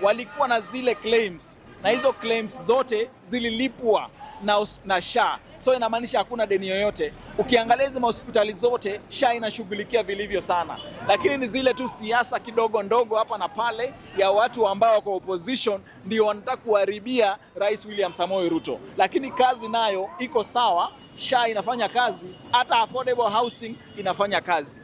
walikuwa na zile claims, na hizo claims zote zililipwa na SHA. So inamaanisha hakuna deni yoyote. Ukiangalia hizo hospitali zote SHA inashughulikia vilivyo sana, lakini ni zile tu siasa kidogo ndogo hapa na pale ya watu ambao wako opposition ndio wanataka kuharibia Rais William Samoei Ruto. Lakini kazi nayo iko sawa, SHA inafanya kazi, hata affordable housing inafanya kazi.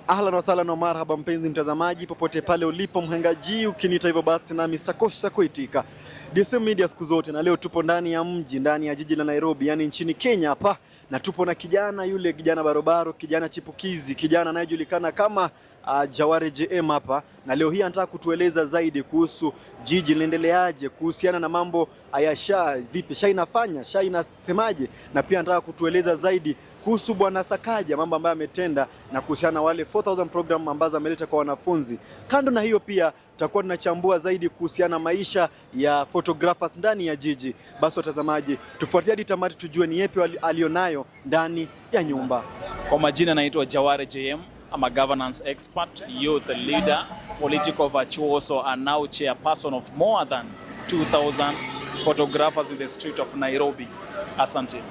Ahlan wa sahlan wa marhaba mpenzi mtazamaji popote pale ulipo mhangaji, ukiniita hivyo basi na Mr. Kosha kuitika. DSM Media siku zote, na leo tupo ndani ya mji, ndani ya jiji la Nairobi, yani nchini Kenya hapa, na tupo na kijana barobaro, kijana chipukizi, kijana anayejulikana kama Jaware JM hapa, na leo hii anataka kutueleza zaidi kuhusu jiji linaendeleaje, kuhusiana na mambo ya SHA, vipi SHA inafanya, SHA inasemaje, na pia anataka kutueleza zaidi kuhusu Bwana Sakaja, mambo ambayo ametenda, na kuhusiana na wale 4000 program ambazo ameleta kwa wanafunzi. Kando na hiyo pia tutakuwa tunachambua zaidi kuhusiana na maisha ya photographers ndani ya jiji. Basi watazamaji, tufuatie hadi tamati tujue ni yapi alionayo ndani ya nyumba. Kwa majina naitwa Jaware JM. I'm a governance expert, youth leader, political virtuoso, and now chairperson of more than 2000 photographers in the street of Nairobi. Asante.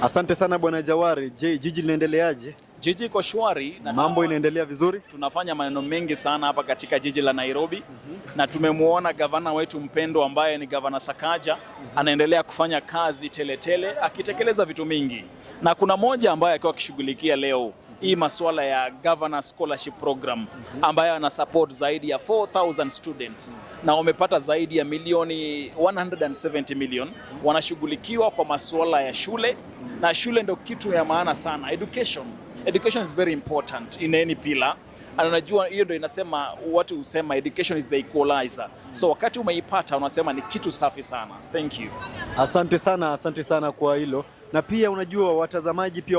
Asante sana Bwana Jaware. Je, jiji linaendeleaje? Jiji iko shwari na mambo inaendelea vizuri. Tunafanya maneno mengi sana hapa katika jiji la Nairobi. Na tumemuona gavana wetu mpendo ambaye ni Gavana Sakaja anaendelea kufanya kazi teletele akitekeleza vitu mingi. Na kuna moja ambaye akiwa akishughulikia leo hii masuala ya Governor Scholarship Program ambayo ana support zaidi ya 4000 students na wamepata zaidi ya milioni 170 million wanashughulikiwa kwa masuala ya shule, na shule ndio kitu ya maana sana. Education is very important in any pillar. Anajua hiyo ndio inasema, watu husema education is the equalizer. So wakati umeipata unasema ni kitu safi sana. Thank you. Asante sana kwa hilo. Na pia unajua watazamaji pia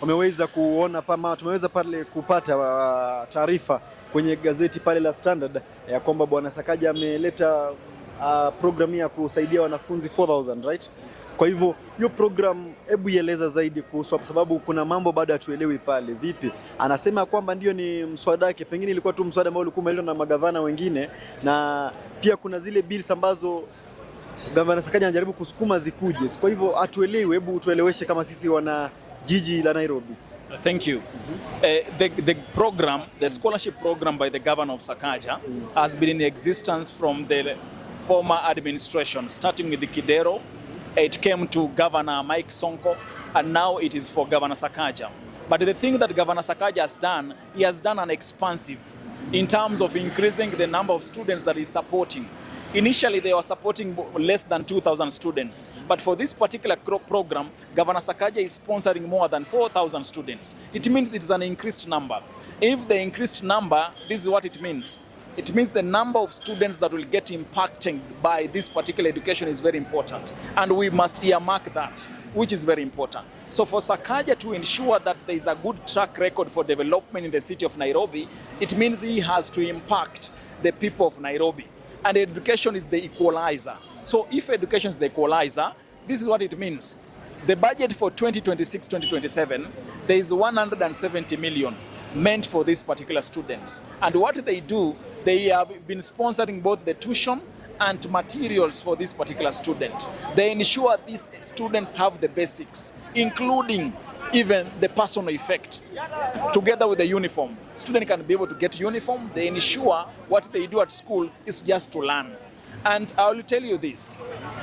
wameweza kuona tumeweza pale kupata taarifa kwenye gazeti pale la Standard ya kwamba Bwana Sakaja ameleta program ya kusaidia wanafunzi 4000, right? Kwa hivyo hiyo program, hebu ieleza zaidi kuhusu, kwa sababu kuna mambo bado hatuelewi pale. Vipi? Anasema kwamba ndio ni mswada wake, pengine ilikuwa tu mswada ambao ulikuwa umeletwa na magavana wengine, na pia kuna zile bills ambazo Gavana Sakaja anajaribu kusukuma zikuje. Kwa hivyo hatuelewi, hebu tueleweshe kama sisi wana jiji la Nairobi. Thank you. The scholarship program by the Governor of Sakaja has been in existence from the former administration, starting with the Kidero. It came to Governor Mike Sonko, and now it is for Governor Sakaja. But the thing that Governor Sakaja has done, he has done an expansive in terms of increasing the number of students that he's supporting. Initially, they were supporting less than 2,000 students. But for this particular program, Governor Sakaja is sponsoring more than 4,000 students. It means it's an increased number. If the increased number, this is what it means. It means the number of students that will get impacted by this particular education is very important. And we must earmark that, which is very important. So for Sakaja to ensure that there is a good track record for development in the city of Nairobi, it means he has to impact the people of Nairobi. And education is the equalizer. So if education is the equalizer, this is what it means. The budget for 2026-2027, there is 170 million meant for these particular students. And what they do, they have been sponsoring both the tuition and materials for this particular student. They ensure these students have the basics, including even the personal effect, together with the uniform. Student can be able to get uniform. They ensure what they do at school is just to learn. And I will tell you this,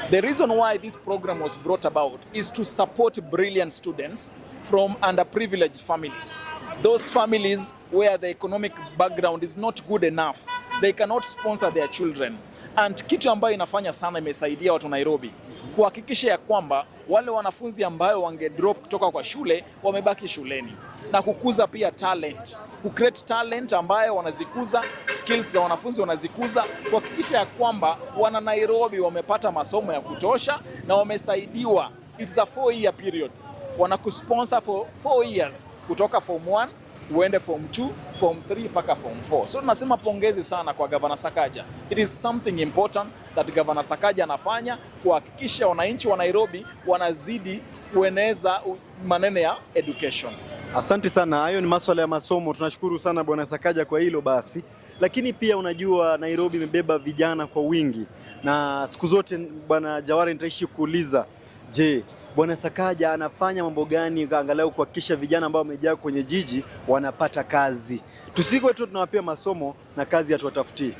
the reason why this program was brought about is to support brilliant students from underprivileged families. Those families where the economic background is not good enough, they cannot sponsor their children. And kitu ambayo inafanya sana imesaidia watu Nairobi kuhakikisha ya kwamba wale wanafunzi ambayo wangedrop kutoka kwa shule wamebaki shuleni, na kukuza pia talent, kucreate talent ambayo wanazikuza, skills za wanafunzi wanazikuza, kuhakikisha ya kwamba wana Nairobi wamepata masomo ya kutosha na wamesaidiwa. It's a 4-year period. Wanakusponsor for 4 years kutoka form 1 uende form 2, form 3 mpaka form 4. So tunasema pongezi sana kwa Governor Sakaja. It is something important that Governor Sakaja anafanya kuhakikisha wananchi wa Nairobi wanazidi kueneza maneno ya education. Asante sana, hayo ni masuala ya masomo. Tunashukuru sana Bwana Sakaja kwa hilo basi. Lakini pia unajua Nairobi imebeba vijana kwa wingi, na siku zote Bwana Jawara nitaishi kuuliza, je, Bwana Sakaja anafanya mambo gani angalau kuhakikisha vijana ambao wamejaa kwenye jiji wanapata kazi? Tusiko tu tunawapea masomo na kazi hatuwatafutii.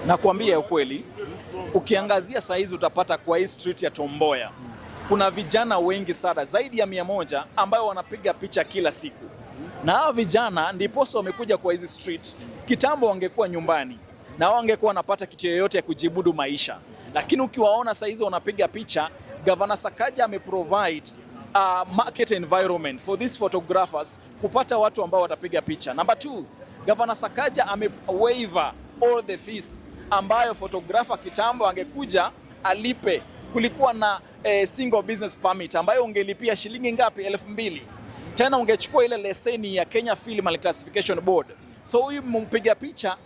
Nakwambia ukweli, ukiangazia saa hizi utapata kwa hii street ya Tom Mboya kuna vijana wengi sana zaidi ya 100 ambao wanapiga picha kila siku. Na hao vijana ndiposa wamekuja kwa hizi street. Kitambo wangekuwa nyumbani na wangekuwa wanapata kitu yoyote ya kujibudu maisha. Lakini ukiwaona saa hizi wanapiga picha, Governor Sakaja ameprovide a market environment for these photographers kupata watu ambao watapiga picha. Number 2, Governor Sakaja amewaiver all the fees ambayo photographer kitambo angekuja alipe. Kulikuwa na single business permit ambayo ungelipia shilingi ngapi? 2,000. Tena ungechukua ile leseni ya Kenya Film and Classification Board. So huyu mpiga picha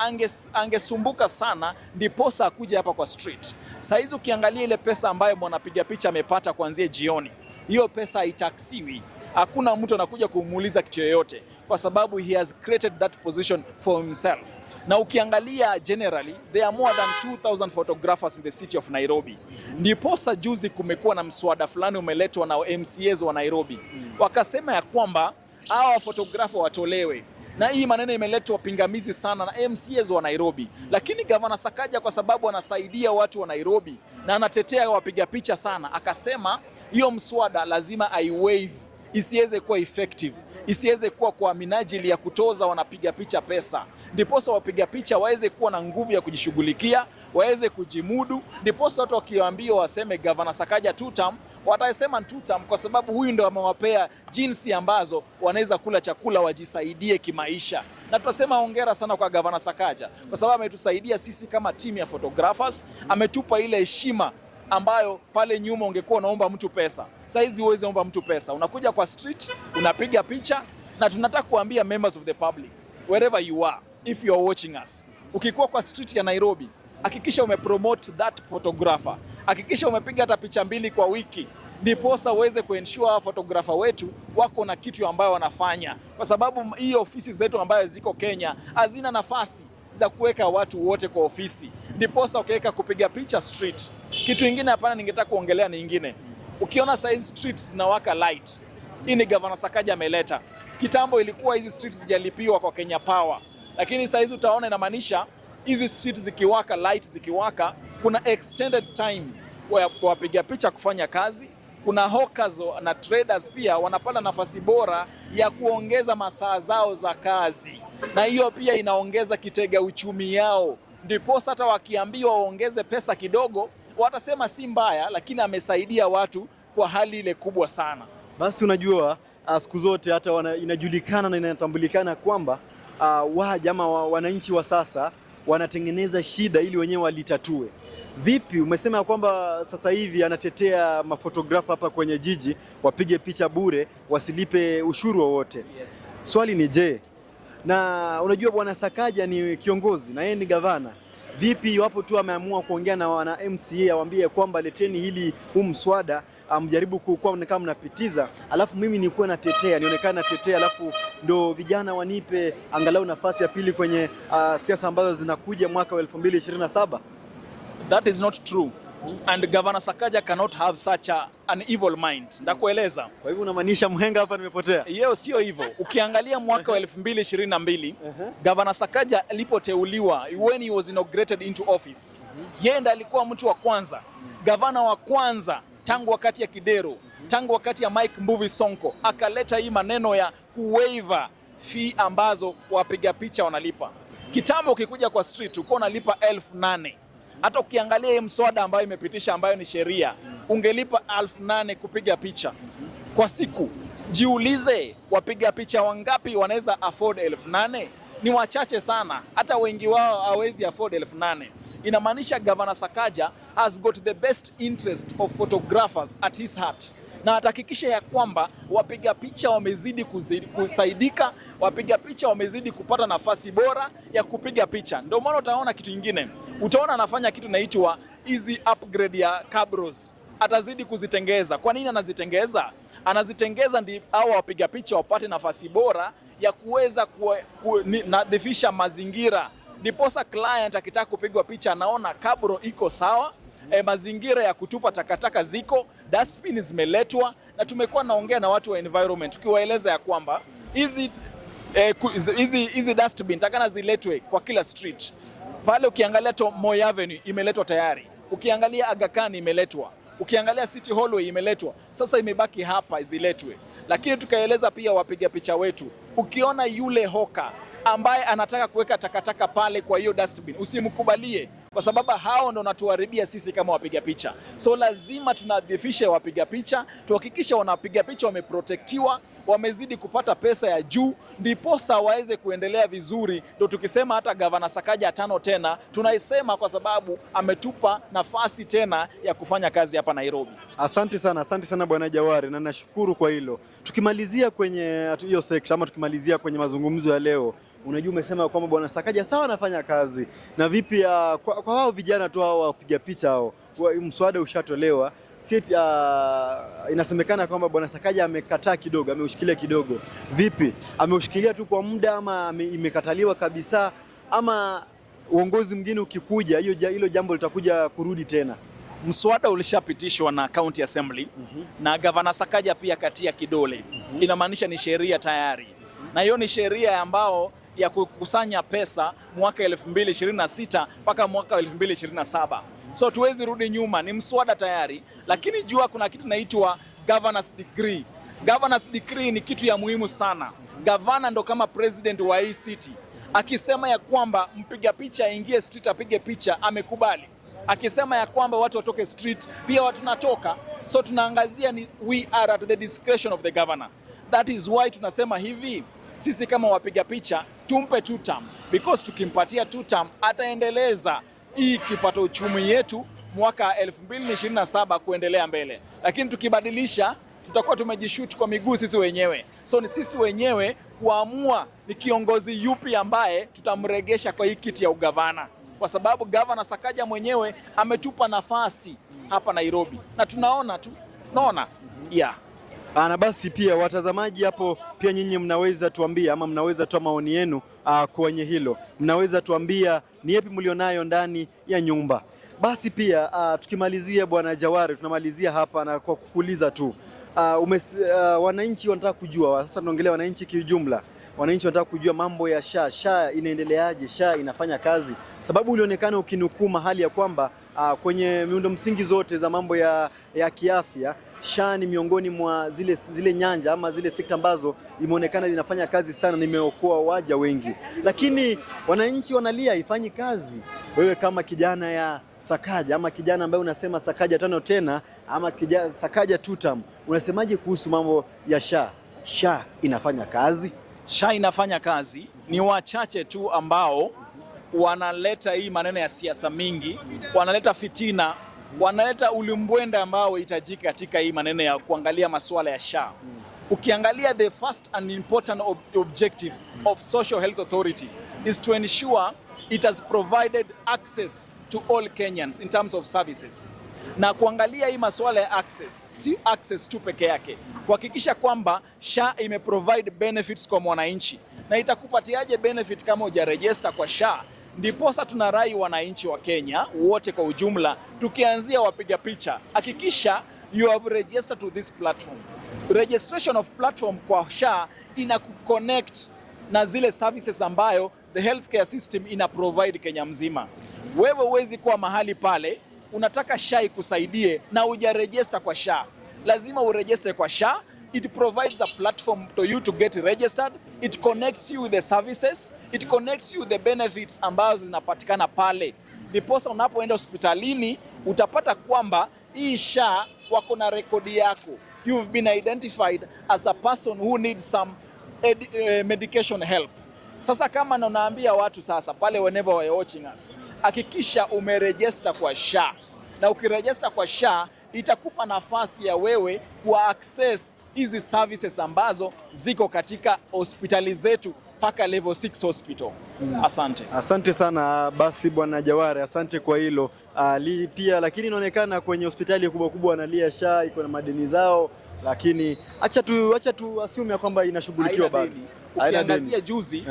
angesumbuka sana ndiposa akuja hapa kwa street. Saa hizi ukiangalia ile pesa ambayo mwanapiga picha amepata kuanzia jioni, hiyo pesa haitaksiwi. Hakuna mtu anakuja kumuuliza kitu yoyote kwa sababu he has created that position for himself. Na ukiangalia generally there are more than 2,000 photographers in the city of Nairobi. Ndiposa juzi kumekuwa na mswada fulani umeletwa na MCAs wa Nairobi. Wakasema ya kwamba hawa photographer watolewe. Na hii maneno imeletwa pingamizi sana na MCAs wa Nairobi. Lakini Governor Sakaja kwa sababu anasaidia watu wa Nairobi na anatetea wapiga picha sana, akasema hiyo mswada lazima aiwaive, isiweze kuwa effective, isiweze kuwa kwa minajili ya kutoza wanapiga picha pesa. Ndiposa wapiga picha waweze kuwa na nguvu ya kujishughulikia, waweze kujimudu. Ndiposa watu wakiwaambia waseme Governor Sakaja 2 term, watasema 2 term kwa sababu huyu ndio amewapea jinsi ambazo wanaweza kula chakula wajisaidie kimaisha. Na tunasema hongera sana kwa Governor Sakaja kwa sababu ametusaidia sisi kama team ya photographers, ametupa ile heshima ambayo pale nyuma ungekuwa unaomba mtu pesa. Sasa hizi huwezi omba mtu pesa. Unakuja kwa street, unapiga picha, na tunataka kuambia members of the public wherever you are, if you are watching us, ukikuwa kwa street ya Nairobi, hakikisha umepromote that photographer. Hakikisha umepiga hata picha 2 kwa wiki. Ndiposa uweze kuensure photographer wetu wako na kitu ambayo wanafanya. Kwa sababu hii ofisi zetu ambayo ziko Kenya hazina nafasi za kuweka watu wote kwa ofisi. Ndiposa ukiweka kupiga picha street. Kitu kingine hapana ningetaka kuongelea ni ingine. Ukiona size streets zinawaka light, hii ni Governor Sakaja ameleta. Kitambo ilikuwa hizi streets zijalipiwa kwa Kenya Power. Lakini sasa hizi utaona inamaanisha hizi streets zikiwaka light, zikiwaka kuna extended time kwa wapiga picha kufanya kazi. Kuna hawkers na traders pia wanapata nafasi bora ya kuongeza masaa zao za kazi. Na hiyo pia inaongeza kitega uchumi yao. Ndiposa hata wakiambiwa waongeze pesa kidogo, watasema si mbaya, lakini amesaidia watu kwa hali ile kubwa sana. Basi unajua siku zote hata inajulikana na inatambulikana kwamba wananchi wa sasa wanatengeneza shida ili wenyewe walitatue. Vipi, umesema kwamba sasa hivi anatetea mafotografa hapa kwenye jiji wapige picha bure, wasilipe ushuru wowote. Yes. Swali ni je, na unajua Bwana Sakaja ni kiongozi na yeye ni gavana. Vipi iwapo tu ameamua kuongea na wana MCA awambie kwamba leteni huu mswada mjaribu kuwa kama mnapitiza, alafu mimi nikuwe natetea, nionekane natetea, alafu ndo vijana wanipe angalau nafasi ya pili kwenye siasa ambazo zinakuja mwaka wa 2027? That is not true. And Governor Sakaja cannot have such an evil mind. Ndakueleza. Kwa hivyo unamaanisha mhenga hapa nimepotea? Yeo sio hivyo. Ukiangalia mwaka wa 2022, Governor Sakaja alipoteuliwa, when he was inaugurated into office, yeye ndiye alikuwa mtu wa kwanza, gavana wa kwanza tangu wakati ya Kidero, tangu wakati ya Mike Mbuvi Sonko, akaleta hii maneno ya kuwaiver fee ambazo wapiga picha wanalipa. Kitambo ukikuja kwa street uko unalipa 8,000. Hata ukiangalia hii mswada ambayo imepitisha ambayo ni sheria, ungelipa 8,000 kupiga picha kwa siku. Jiulize, wapiga picha wangapi wanaweza afford 8,000? Ni wachache sana. Hata wengi wao hawezi afford 8,000. Inamaanisha Governor Sakaja has got the best interest of photographers at his heart. na atahakikisha ya kwamba wapiga picha wamezidi kusaidika, wapiga picha wamezidi kupata nafasi bora ya kupiga picha. Ndio maana utaona kitu kingine, utaona anafanya kitu inaitwa easy upgrade ya cabros, atazidi kuzitengeza. Kwa nini anazitengeza? Anazitengeza ndi hao wapiga picha wapate nafasi bora ya kuweza kunadhifisha mazingira. Ndiposa client akitaka kupigwa picha anaona kabro iko sawa, mazingira ya kutupa takataka ziko, dustbin zimeletwa, na tumekuwa naongea na watu wa environment tukiwaeleza ya kwamba hizi dustbin takana ziletwe kwa kila street. Pale ukiangalia Moi Avenue imeletwa tayari, ukiangalia Aga Khan imeletwa, ukiangalia City Hallway imeletwa, sasa imebaki hapa ziletwe. Lakini tukaeleza pia wapiga picha wetu, ukiona yule hoka ambaye anataka kuweka takataka pale kwa hiyo dustbin, usimkubalie, kwa sababu hao ndo natuharibia sisi kama wapiga picha. So lazima tunadhifishe wapiga picha, tuhakikishe wanapiga picha wameprotektiwa, wamezidi kupata pesa ya juu, ndiposa waweze kuendelea vizuri. Ndio tukisema hata Gavana Sakaja 5 tena, tunaisema kwa sababu ametupa nafasi tena ya kufanya kazi hapa Nairobi. Asante sana Bwana Jawari, na nashukuru kwa hilo. Tukimalizia kwenye hiyo sekta ama tukimalizia kwenye mazungumzo ya leo, unajua umesema kwamba Bwana Sakaja sawa anafanya kazi, na vipi kwa hao vijana tu hao wapiga picha hao, mswada ushatolewa, inasemekana kwamba Bwana Sakaja amekataa kidogo, ameushikilia kidogo. Vipi, ameushikilia tu kwa muda ama imekataliwa kabisa, ama uongozi mwingine ukikuja hilo jambo litakuja kurudi tena? Mswada ulishapitishwa na County Assembly na Gavana Sakaja pia katia kidole. Inamaanisha ni sheria tayari, na hiyo ni sheria ambao ya kukusanya pesa mwaka 2026 mpaka mwaka 2027. So tuwezi rudi nyuma, ni mswada tayari, lakini jua kuna kitu inaitwa Governor's Decree. Governor's Decree ni kitu ya muhimu sana. Gavana ndo kama president wa hii city, akisema ya kwamba mpiga picha aingie street apige picha, amekubali. Akisema ya kwamba watu watoke street, pia watu natoka. So tunaangazia ni we are at the discretion of the governor. That is why tunasema hivi, sisi kama wapiga picha tumpe 2 term, because tukimpatia 2 term ataendeleza hii kipato uchumi yetu mwaka 2027 kuendelea mbele. Lakini tukibadilisha tutakuwa tumejishoot kwa miguu sisi wenyewe. So ni sisi wenyewe kuamua ni kiongozi yupi ambaye tutamregesha kwa hii kiti ya ugavana, kwa sababu Gavana Sakaja mwenyewe ametupa nafasi hapa Nairobi na tunaona. Yeah. Na basi pia watazamaji hapo pia nyinyi mnaweza tuambia ama mnaweza toa maoni yenu kwenye hilo. Mnaweza tuambia ni yapi mlionayo ndani ya nyumba. Basi pia tukimalizia Bwana Jawari, tunamalizia hapa na kwa kukuuliza tu. Wananchi wanataka kujua, sasa tunaongelea wananchi kiujumla. Wananchi wanataka kujua mambo ya SHA. SHA inaendeleaje? SHA inafanya kazi? Sababu ulionekana ukinukuu mahali ya kwamba kwenye miundo msingi zote za mambo ya kiafya, SHA ni miongoni mwa zile nyanja ama zile sekta ambazo imeonekana zinafanya kazi sana, nimeokoa waja wengi. Lakini wananchi wanalia haifanyi kazi. Wewe kama kijana ya Sakaja ama kijana ambaye unasema Sakaja 5 tena ama kijana Sakaja 2 term, unasemaje kuhusu mambo ya SHA? SHA inafanya kazi? SHA inafanya kazi. Ni wachache tu ambao wanaleta hii maneno ya siasa mingi, wanaleta fitina, wanaleta ulimbwende ambao hitajika katika hii maneno ya kuangalia masuala ya SHA. Ukiangalia the first and important objective of Social Health Authority is to ensure it has provided access to all Kenyans in terms of services. Na kuangalia hii masuala ya access, si access tu peke yake, kuhakikisha kwamba SHA imeprovide benefits kwa mwananchi. Na itakupatiaje benefit kama hujaregister kwa SHA? Ndiposa tunarai wananchi wa Kenya wote kwa ujumla, tukianzia wapiga picha, hakikisha you have registered to this platform. Registration of platform kwa SHA inakuconnect na zile services ambayo the healthcare system ina provide Kenya mzima. Wewe huwezi kuwa mahali pale unataka SHA ikusaidie na hujaregister kwa SHA. Lazima uregister kwa SHA. It provides a platform for you to get registered. It connects you with the services. It connects you with the benefits ambazo zinapatikana pale. Ndiposa unapoenda hospitalini utapata kwamba hii SHA wako na rekodi yako. You've been identified as a person who needs some medication help. Sasa kama naambia watu sasa pale whenever we are watching us, hakikisha umeregister kwa SHA. Na ukiregister kwa SHA itakupa nafasi ya wewe kuwa access hizi services ambazo ziko katika hospitali zetu mpaka level 6 hospital. Asante. Asante sana basi Bwana Jaware, asante kwa hilo. Pia lakini inaonekana kwenye hospitali kubwa kubwa wanalia SHA iko na madeni zao, lakini acha tu assume kwamba inashughulikiwa bado. Ukiangazia juzi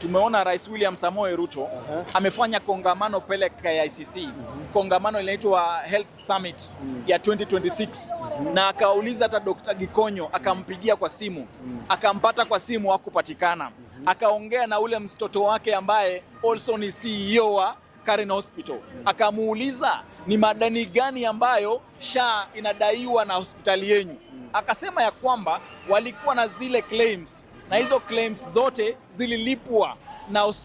tumeona Rais William Samoei Ruto amefanya kongamano pale KICC. Kongamano linaitwa Health Summit ya 2026 na akauliza hata Dr. Gikonyo, akampigia kwa simu, akampata kwa simu, hakupatikana. Akaongea na ule mtoto wake ambaye also ni CEO wa Karen Hospital. Akamuuliza ni madeni gani ambayo SHA inadaiwa na hospitali yenu. Akasema ya kwamba walikuwa na zile claims na hizo claims zote zililipwa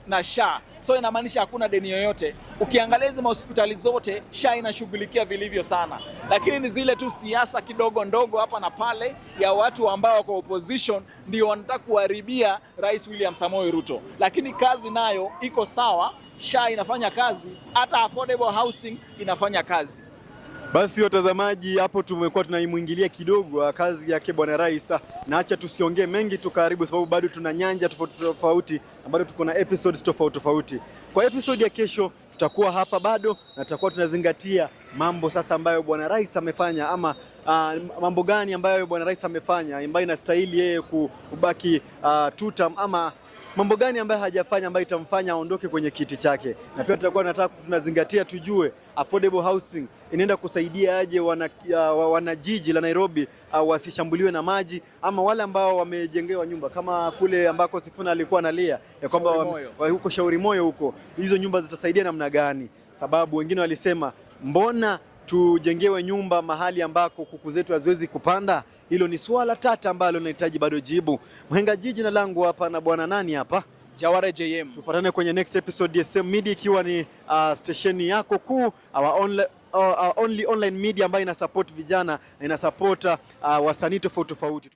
na SHA. So inamaanisha hakuna deni yoyote. Ukiangalia hizo hospitali zote SHA inashughulikia vilivyo sana. Lakini ni zile tu siasa kidogo ndogo hapa na pale ya watu ambao wako opposition ndio wanataka kuharibia Rais William Samoei Ruto. Lakini kazi nayo iko sawa, SHA inafanya kazi, hata affordable housing inafanya kazi. Basi watazamaji, hapo tumekuwa tunaimuingilia kidogo kazi yake Bwana Rais, na acha tusiongee mengi tukaribu, sababu bado tuna nyanja tofauti na bado tuko na episodes tofauti. Kwa episode ya kesho tutakuwa hapa bado na tutakuwa tunazingatia mambo sasa ambayo Bwana Rais amefanya, ama mambo gani ambayo Bwana Rais amefanya ambayo inastahili yeye kubaki tutam, ama mambo gani ambayo hajafanya ambayo itamfanya aondoke kwenye kiti chake. Na pia tutakuwa tunazingatia tujue affordable housing inaenda kusaidia aje wanajiji la Nairobi wasishambuliwe na maji, ama wale ambao wamejengewa nyumba kama kule ambako Sifuna alikuwa analia ya kwamba huko Shauri Moyo huko, hizo nyumba zitasaidia namna gani? Sababu wengine walisema mbona tujengewe nyumba mahali ambako kuku zetu haziwezi kupanda? Hilo ni swala tata ambalo linahitaji bado jibu. Mhenga Jiji na langu hapa na bwana nani hapa? Jaware JM. Tupatane kwenye next episode ya SM Media, ikiwa ni stesheni yako kuu, our only online media ambayo ina support vijana na ina support wasanii tofauti.